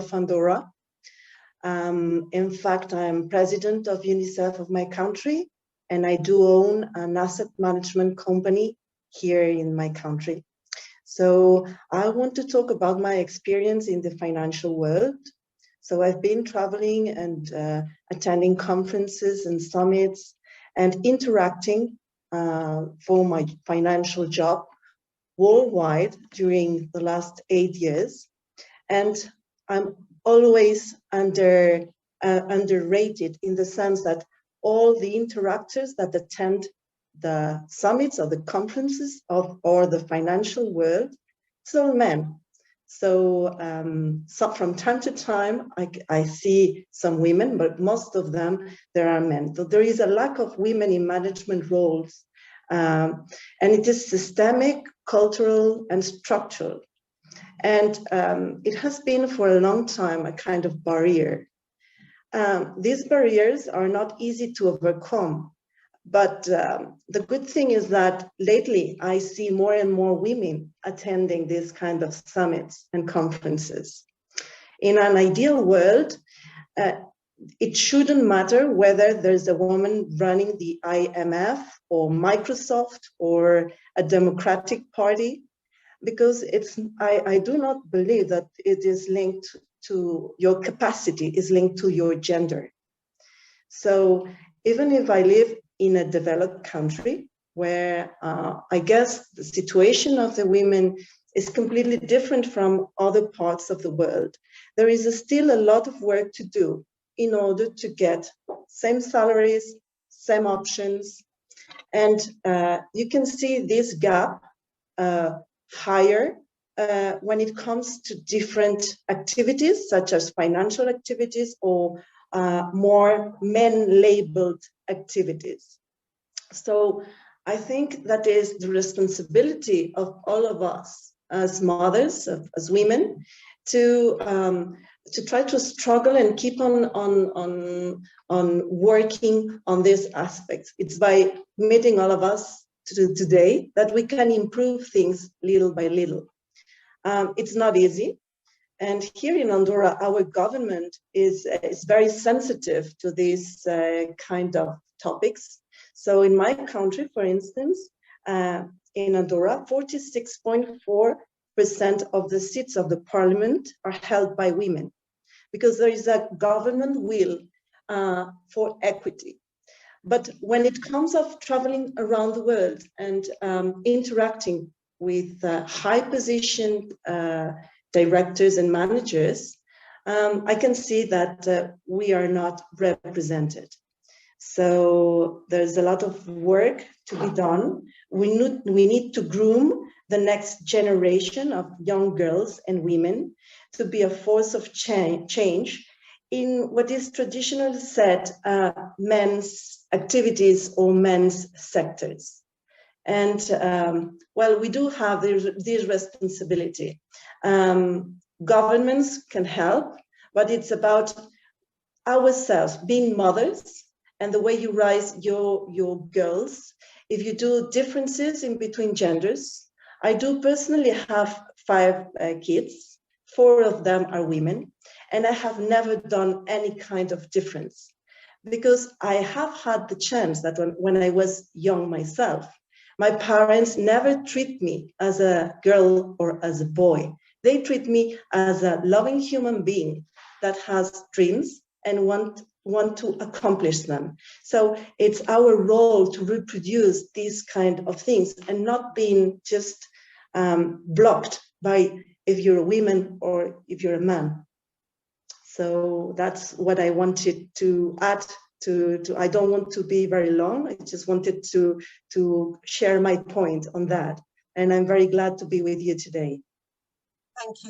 of Andorra. In fact, I'm president of UNICEF of my country, and I do own an asset management company here in my country. So I want to talk about my experience in the financial world. So I've been traveling and attending conferences and summits and interacting for my financial job worldwide during the last 8 years. And I'm always underrated in the sense that all the interactors that attend the summits or the conferences or the financial world, it's all men. So from time to time, I see some women, but most of them, there are men. So there is a lack of women in management roles. And it is systemic, cultural, and structural. And it has been for a long time a kind of barrier. These barriers are not easy to overcome. But the good thing is that lately I see more and more women attending these kind of summits and conferences. In an ideal world, it shouldn't matter whether there's a woman running the IMF or Microsoft or a Democratic Party, because I do not believe that it is linked to your capacity, is linked to your gender. So even if I live in a developed country where I guess the situation of the women is completely different from other parts of the world, there is still a lot of work to do in order to get same salaries, same options. And you can see this gap higher when it comes to different activities, such as financial activities or more men-labeled activities. So I think that is the responsibility of all of us as mothers, as women, to try to struggle and keep on working on these aspects. It's by meeting all of us today that we can improve things little by little. It's not easy. And here in Andorra, our government is very sensitive to these kind of topics. So in my country, for instance, in Andorra, 46.4% of the seats of the parliament are held by women, because there is a government will for equity. But when it comes of traveling around the world and interacting with high-positioned directors and managers, I can see that we are not represented. So there's a lot of work to be done. We need to groom the next generation of young girls and women to be a force of change in what is traditionally said men's activities or men's sectors. And well, we do have this responsibility. Governments can help, but it's about ourselves being mothers and the way you raise your girls. If you do differences in between genders, I do personally have 5 kids, 4 of them are women, and I have never done any kind of difference because I have had the chance that when I was young myself, my parents never treat me as a girl or as a boy. They treat me as a loving human being that has dreams and want to accomplish them. So it's our role to reproduce these kind of things and not being just blocked by if you're a woman or if you're a man. So that's what I wanted to add to I don't want to be very long. I just wanted to share my point on that. And I'm very glad to be with you today. Thank you.